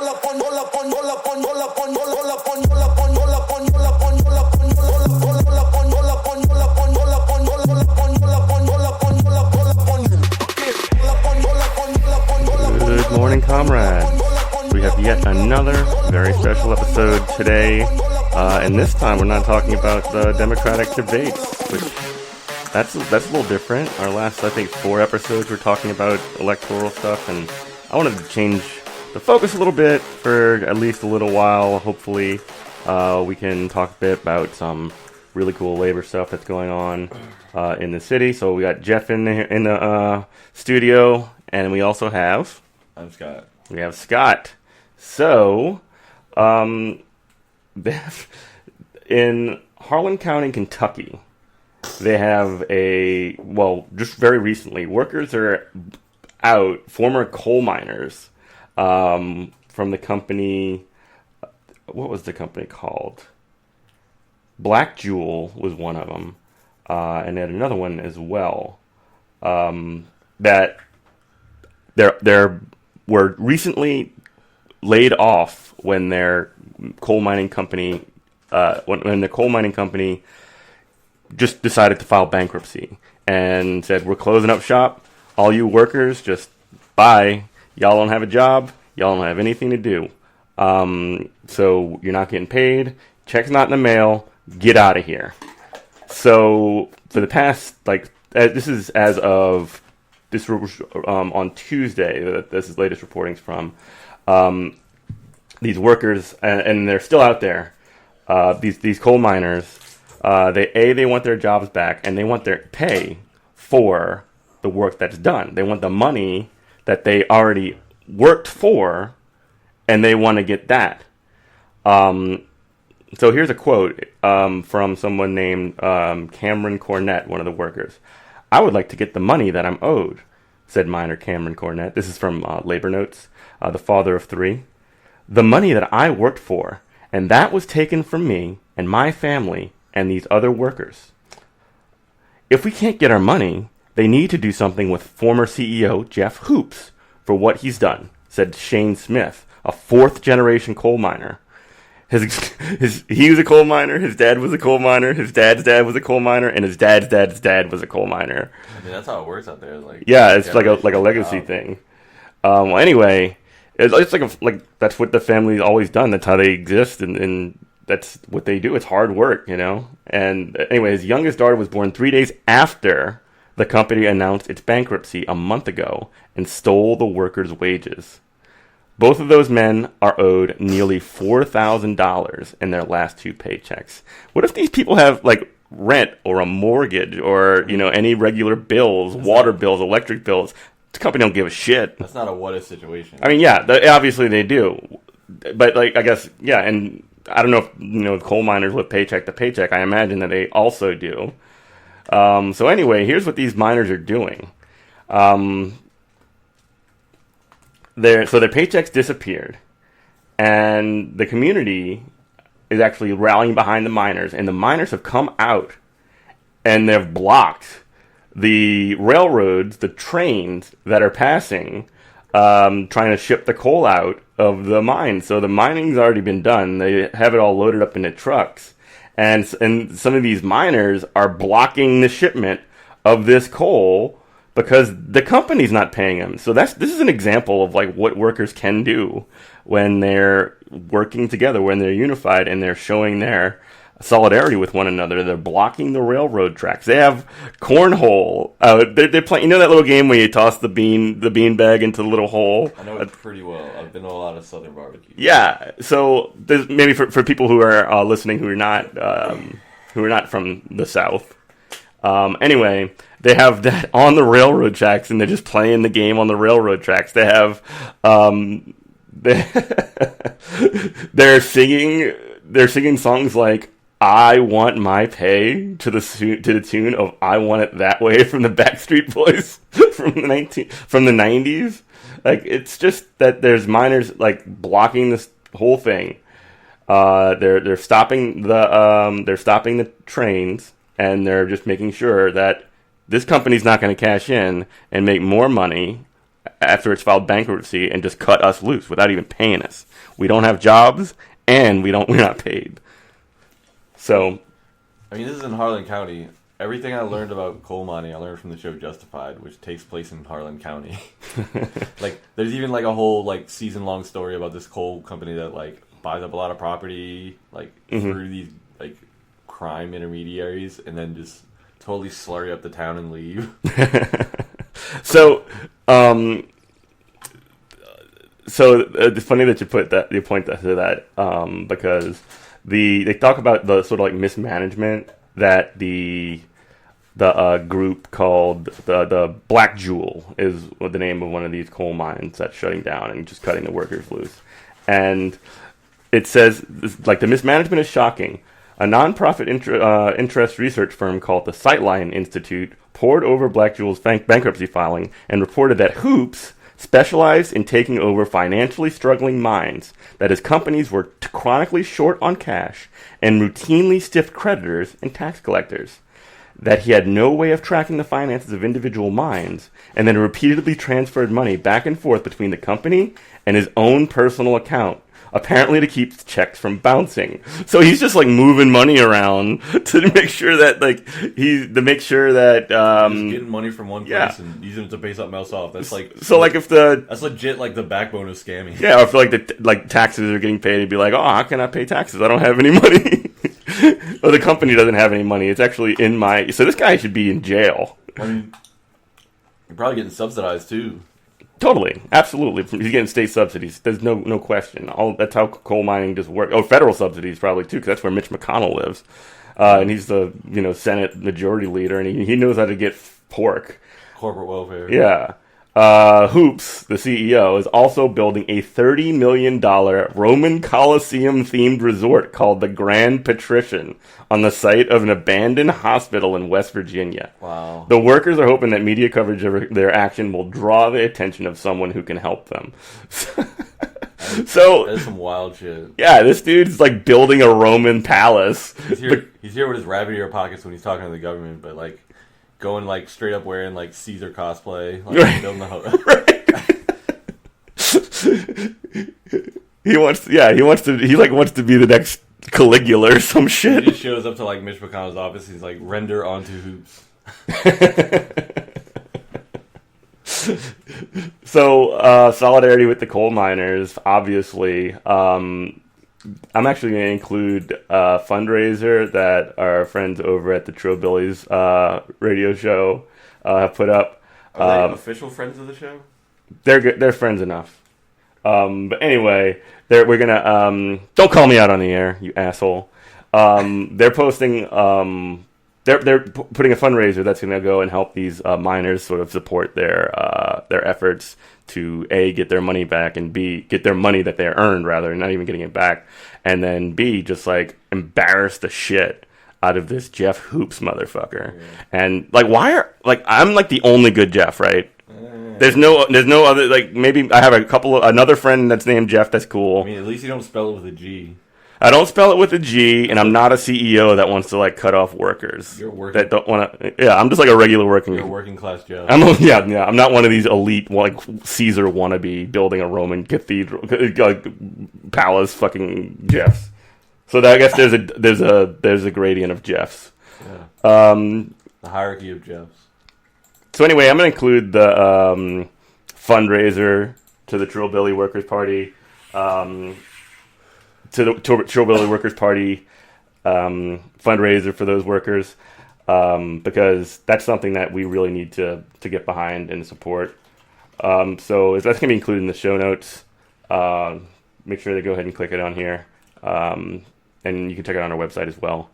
Good morning, comrades. We have yet another very special episode today, and this time we're not talking about the Democratic debates, which that's a little different. Our last, I think, 4 episodes we're talking about electoral stuff, and I wanted to change the focus a little bit for at least a little while. Hopefully, we can talk a bit about some really cool labor stuff that's going on in the city. So we got Jeff in the studio, and we also have... I'm Scott. We have Scott. So, in Harlan County, Kentucky, they have just very recently, workers are out, former coal miners from the company, what was the company called? Black Jewel was one of them, and they had another one as well, that were recently laid off when their coal mining company, when the coal mining company just decided to file bankruptcy and said, we're closing up shop. All you workers, just bye. Y'all don't have a job. Y'all don't have anything to do. So you're not getting paid. Check's not in the mail. Get out of here. So for the past, this is as of this on Tuesday. This is latest reportings from these workers, and they're still out there. These coal miners. They want their jobs back, and they want their pay for the work that's done. They want the money that they already worked for, and they want to get that. So here's a quote from someone named Cameron Cornett, one of the workers. I would like to get the money that I'm owed, said miner Cameron Cornett. This is from Labor Notes, the father of 3. The money that I worked for, and that was taken from me and my family and these other workers. If we can't get our money, they need to do something with former CEO Jeff Hoops for what he's done, said Shane Smith, a 4th-generation coal miner. He was a coal miner, his dad was a coal miner, his dad's dad was a coal miner, and his dad's dad's dad was a coal miner. I mean, that's how it works out there. Yeah, it's like a legacy thing. Anyway, it's like that's what the family's always done. That's how they exist, and that's what they do. It's hard work, you know. And anyway, his youngest daughter was born 3 days after the company announced its bankruptcy a month ago and stole the workers' wages. Both of those men are owed nearly $4,000 in their last 2 paychecks. What if these people have rent or a mortgage or any regular bills, water bills, electric bills? The company don't give a shit. That's not a what if situation. I mean, yeah, obviously they do, but I guess and I don't know if coal miners live paycheck to paycheck. I imagine that they also do. So anyway, here's what these miners are doing. Their paychecks disappeared, and the community is actually rallying behind the miners, and the miners have come out and they've blocked the railroads, the trains that are passing, trying to ship the coal out of the mine. So the mining's already been done. They have it all loaded up into trucks, and some of these miners are blocking the shipment of this coal because the company's not paying them. So this is an example of what workers can do when they're working together, when they're unified, and they're showing their solidarity with one another. They're blocking the railroad tracks. They have cornhole. They're playing. You know that little game where you toss the bean bag into the little hole? I know it pretty well. I've been to a lot of Southern barbecues. Yeah. So there's maybe for people who are listening who are not from the South. Anyway, they have that on the railroad tracks, and they're just playing the game on the railroad tracks. They have they're singing songs like "I Want My Pay" to the tune of "I Want It That Way" from the Backstreet Boys from the 90s. It's just that there's miners blocking this whole thing. They're stopping the trains, and they're just making sure that this company's not going to cash in and make more money after it's filed bankruptcy and just cut us loose without even paying us. We don't have jobs, and we're not paid. So, I mean, this is in Harlan County. Everything I learned about coal mining, I learned from the show Justified, which takes place in Harlan County. Like, there's even like a whole like season-long story about this coal company that like buys up a lot of property, like through these like crime intermediaries, and then just totally slurry up the town and leave. So, it's funny that you point to that, because they talk about the sort of like mismanagement that the group called the Black Jewel is the name of one of these coal mines that's shutting down and just cutting the workers loose. And it says, like, the mismanagement is shocking. A nonprofit interest research firm called the Sightline Institute pored over Black Jewel's bankruptcy filing and reported that Hoops specialized in taking over financially struggling mines, that his companies were chronically short on cash and routinely stiffed creditors and tax collectors, that he had no way of tracking the finances of individual mines, and then repeatedly transferred money back and forth between the company and his own personal account, apparently to keep checks from bouncing. So he's just like moving money around to make sure that just getting money from one place and using it to pay something else off. That's like that's legit like the backbone of scamming. Yeah, or if like taxes are getting paid, he'd be like, oh, how can I pay taxes? I don't have any money. Or the company doesn't have any money. It's actually in my. So this guy should be in jail. I mean, you're probably getting subsidized too. Totally, absolutely. He's getting state subsidies. There's no question. That's how coal mining just works. Oh, federal subsidies probably too, because that's where Mitch McConnell lives, and he's the Senate Majority Leader, and he knows how to get pork. Corporate welfare. Yeah. Hoops, the CEO, is also building a $30 million Roman Colosseum-themed resort called the Grand Patrician on the site of an abandoned hospital in West Virginia. Wow. The workers are hoping that media coverage of their action will draw the attention of someone who can help them. So that's some wild shit. Yeah, this dude's like building a Roman palace. He's here with his rabbit ear pockets when he's talking to the government, but like going like straight up wearing like Caesar cosplay, like right. building the Right. He wants to be the next Caligula or some shit. He just shows up to like Mitch McConnell's office. He's like, render onto Hoops. So, solidarity with the coal miners, obviously. I'm actually going to include a fundraiser that our friends over at the Trillbillies radio show have put up. Are they official friends of the show? They're friends enough. But anyway, we're gonna don't call me out on the air, you asshole. They're posting. They're putting a fundraiser that's going to go and help these miners sort of support their efforts to A, get their money back, and B, get their money that they earned, rather, not even getting it back, and then B, just like embarrass the shit out of this Jeff Hoops motherfucker. Yeah. And like, I'm like the only good Jeff, right? There's no other, like, maybe I have another friend that's named Jeff that's cool. I mean, at least you don't spell it with a G. I don't spell it with a G, and I'm not a CEO that wants to like cut off workers. You're working. That don't want to. Yeah, I'm just like a regular working. You're a working class Joe. I'm not one of these elite like Caesar wannabe building a Roman cathedral palace fucking Jeffs. So I guess there's a gradient of Jeffs. Yeah. The hierarchy of Jeffs. So anyway, I'm gonna include the fundraiser to the Trillbilly Workers Party. To the Trillbilly Workers Party fundraiser for those workers, because that's something that we really need to get behind and support. So that's going to be included in the show notes. Make sure to go ahead and click it on here, and you can check it on our website as well.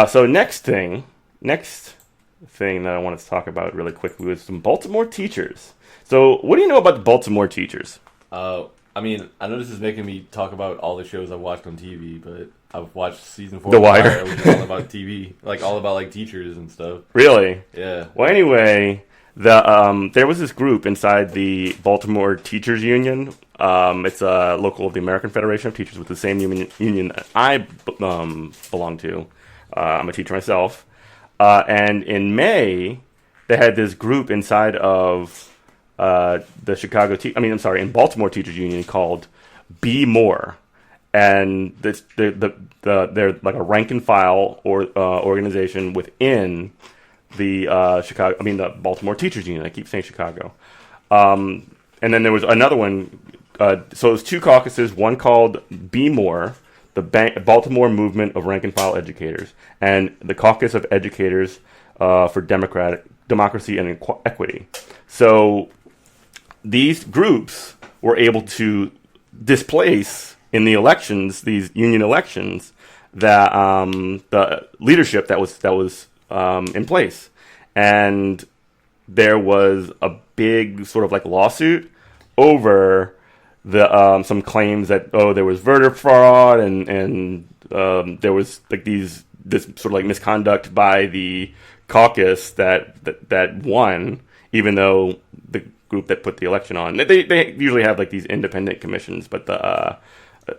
So next thing that I wanted to talk about really quickly was some Baltimore teachers. So what do you know about the Baltimore teachers? I mean, I know this is making me talk about all the shows I've watched on TV, but I've watched season 4 The Wire, which is all about TV, like all about like teachers and stuff. Really? Yeah. Well, anyway, there was this group inside the Baltimore Teachers Union. It's a local of the American Federation of Teachers, with the same union that I belong to. I'm a teacher myself, and in May they had this group inside of in Baltimore Teachers Union called Be More, and they're like a rank and file organization within the the Baltimore Teachers Union. I keep saying Chicago. And then there was another one. So it was two caucuses. One called Be More, the Baltimore Movement of Rank and File Educators, and the Caucus of Educators for Democracy and Equity. So these groups were able to displace in the elections, these union elections, that the leadership that was in place, and there was a big sort of like lawsuit over the some claims that there was voter fraud and there was like this sort of like misconduct by the caucus that won, even though the group that put the election on, they usually have like these independent commissions, but the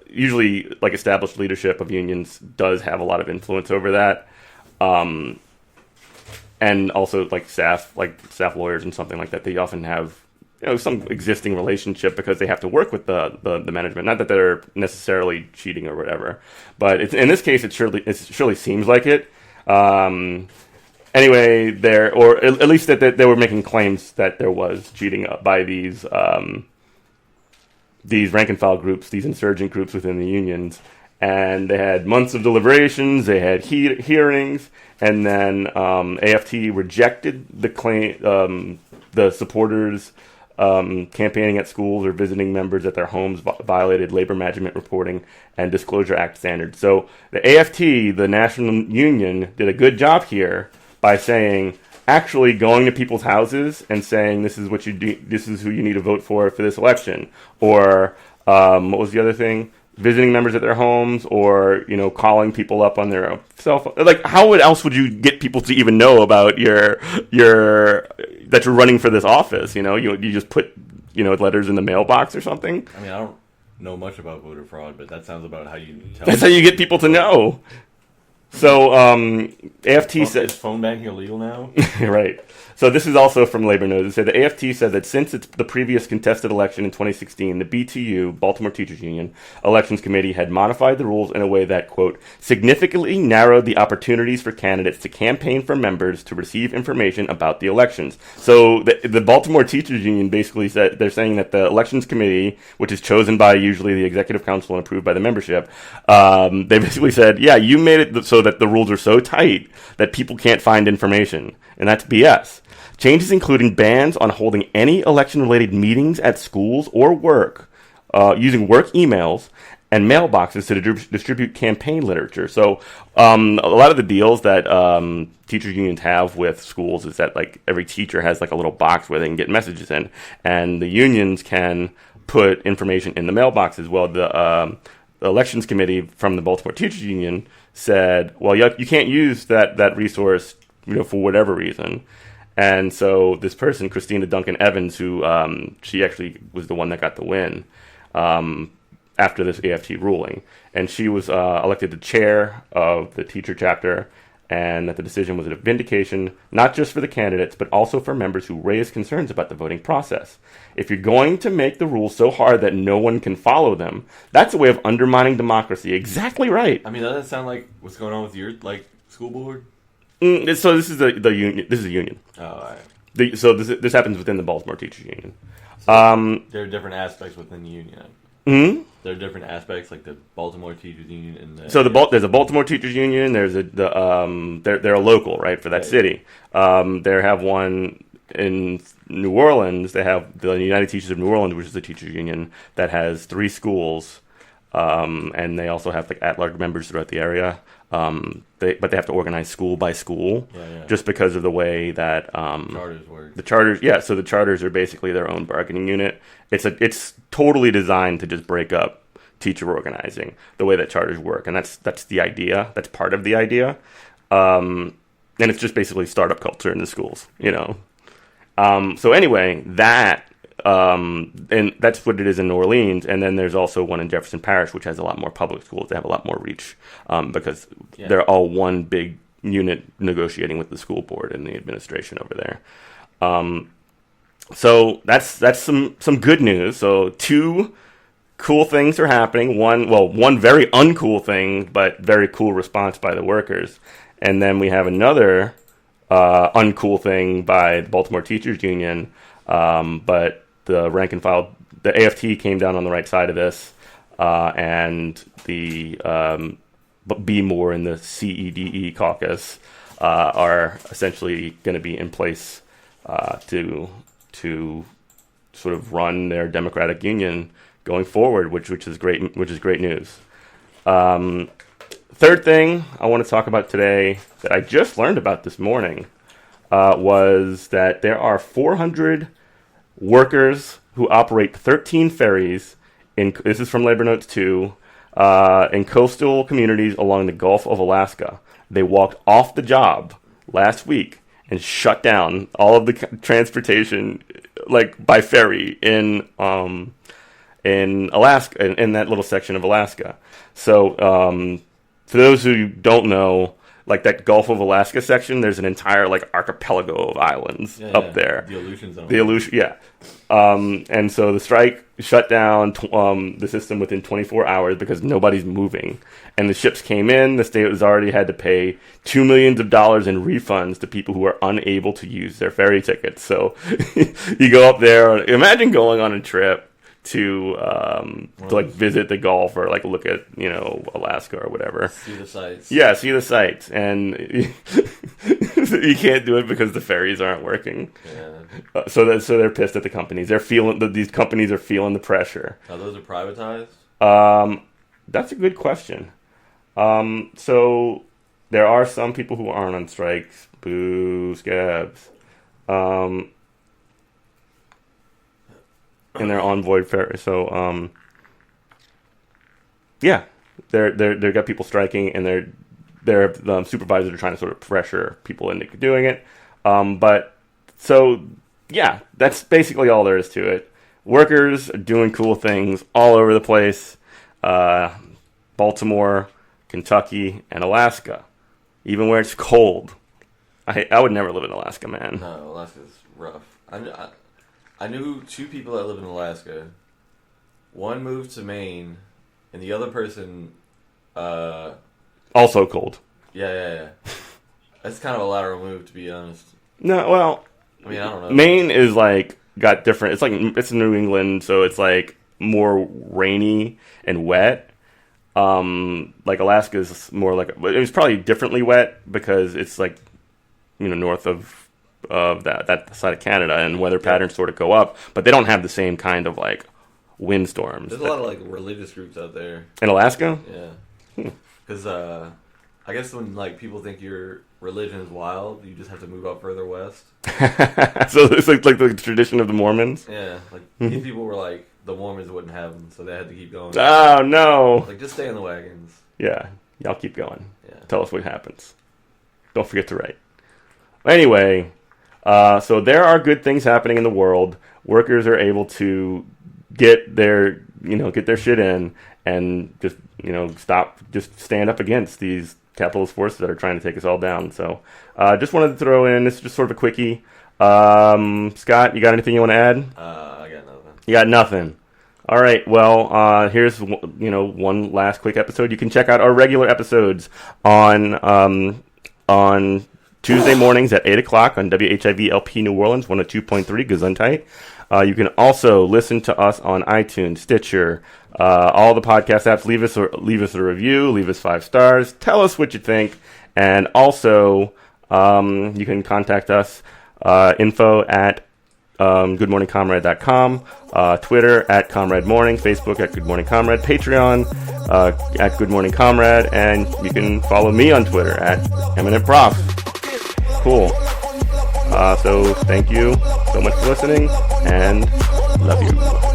usually like established leadership of unions does have a lot of influence over that, and also like staff lawyers and something like that. They often have some existing relationship because they have to work with the management. Not that they're necessarily cheating or whatever, but in this case it surely seems like it. Anyway, or at least that they were making claims that there was cheating by these rank and file groups, these insurgent groups within the unions, and they had months of deliberations. They had hearings, and then AFT rejected the claim. The supporters campaigning at schools or visiting members at their homes violated Labor Management Reporting and Disclosure Act standards. So the AFT, the National Union, did a good job here by saying, actually going to people's houses and saying, this is what you do, this is who you need to vote for this election. Or what was the other thing? Visiting members at their homes, or calling people up on their cell phone. Like, how else would you get people to even know about that you're running for this office? You just put letters in the mailbox or something. I mean, I don't know much about voter fraud, but that sounds about how you tell. That's how you get people to know. So AFT said, is phone banking illegal now? Right. So this is also from Labor News. It said the AFT said that since the previous contested election in 2016, the BTU, Baltimore Teachers Union, Elections Committee had modified the rules in a way that, quote, significantly narrowed the opportunities for candidates to campaign for members to receive information about the elections. So the Baltimore Teachers Union basically said, they're saying that the Elections Committee, which is chosen by usually the Executive Council and approved by the membership, they basically said, yeah, you made it so that the rules are so tight that people can't find information. And that's BS. Changes including bans on holding any election-related meetings at schools or work, using work emails and mailboxes to distribute campaign literature. So a lot of the deals that teachers unions have with schools is that like every teacher has like a little box where they can get messages in, and the unions can put information in the mailboxes. Well, the elections committee from the Baltimore Teachers Union said, well, you can't use that resource, for whatever reason. And so this person, Christina Duncan Evans, who she actually was the one that got the win after this AFT ruling, and she was elected the chair of the teacher chapter, and that the decision was a vindication not just for the candidates but also for members who raised concerns about the voting process. If you're going to make the rules so hard that no one can follow them, that's a way of undermining democracy. Exactly right. I mean, doesn't that sound like what's going on with your school board? So this is the union. This is a union. Oh, all right. So this happens within the Baltimore Teachers Union. So there are different aspects within the union. Mm-hmm. There are different aspects, like the Baltimore Teachers Union and the. So there's a Baltimore Teachers Union. There's they're a local, right, for that city. They have one in New Orleans. They have the United Teachers of New Orleans, which is a teachers union that has 3 schools, and they also have like at-large members throughout the area. But they have to organize school by school, just because of the way that charters work. The charters, yeah. So the charters are basically their own bargaining unit. It's totally designed to just break up teacher organizing the way that charters work, and that's the idea. That's part of the idea, and it's just basically startup culture in the schools, So anyway, that. And that's what it is in New Orleans, and then there's also one in Jefferson Parish, which has a lot more public schools. They have a lot more reach because they're all one big unit negotiating with the school board and the administration over there. So that's some good news. So 2 cool things are happening. One very uncool thing, but very cool response by the workers. And then we have another uncool thing by the Baltimore Teachers Union. But the rank and file, the AFT came down on the right side of this, and the Be More in the CEDE caucus are essentially going to be in place to sort of run their Democratic Union going forward, which is great news. Third thing I want to talk about today that I just learned about this morning was that there are 400 workers who operate 13 ferries this is from Labor Notes 2, in coastal communities along the Gulf of Alaska. They walked off the job last week and shut down all of the transportation, like by ferry in Alaska, in that little section of Alaska. So, for those who don't know, like that Gulf of Alaska section, there's an entire like archipelago of islands up there. The Aleutian Zone. The Aleutian, yeah. And so the strike shut down the system within 24 hours because nobody's moving. And the ships came in. The state has already had to pay $2 million in refunds to people who are unable to use their ferry tickets. So you go up there. Imagine going on a trip to like visit the Gulf or like look at Alaska or whatever. See the sights. Yeah, see the sights, and you can't do it because the ferries aren't working. Yeah. So they're pissed at the companies. These companies are feeling the pressure. Now those are privatized? That's a good question. So there are some people who aren't on strikes. Boo, scabs. And they're on void ferry. So, yeah, they've got people striking, and their supervisors are trying to sort of pressure people into doing it. But so, yeah, that's basically all there is to it. Workers are doing cool things all over the place. Baltimore, Kentucky, and Alaska, even where it's cold. I would never live in Alaska, man. No, Alaska's rough. I knew 2 people that live in Alaska. One moved to Maine, and the other person... also cold. Yeah. That's kind of a lateral move, to be honest. No, well... I mean, I don't know. Maine is, like, got different... It's New England, so it's, like, more rainy and wet. Like, Alaska's more like... It was probably differently wet because it's, like, north of that side of Canada, and weather patterns sort of go up, but they don't have the same kind of like windstorms. There's a lot of like religious groups out there in Alaska. Yeah, because I guess when like people think your religion is wild, you just have to move up further west. So it's like the tradition of the Mormons. Yeah, like these people were like the Mormons wouldn't have them, so they had to keep going. Oh no! Like just stay in the wagons. Yeah, y'all keep going. Yeah. Tell us what happens. Don't forget to write. Anyway. So there are good things happening in the world. Workers are able to get their shit in and just stand up against these capitalist forces that are trying to take us all down. So, just wanted to throw in, this is just sort of a quickie. Scott, you got anything you want to add? I got nothing. You got nothing. All right. Well, here's one last quick episode. You can check out our regular episodes on Tuesday mornings at 8 o'clock on WHIV LP New Orleans 102.3 Gesundheit. You can also listen to us on iTunes, Stitcher, all the podcast apps. Leave us a review, leave us 5 stars, tell us what you think, and also you can contact us, info at goodmorningcomrade.com, Twitter at Comrade Morning, Facebook at Good Morning Comrade, Patreon at Good Morning Comrade, and you can follow me on Twitter at Eminent Prof. Cool. So thank you so much for listening, and love you.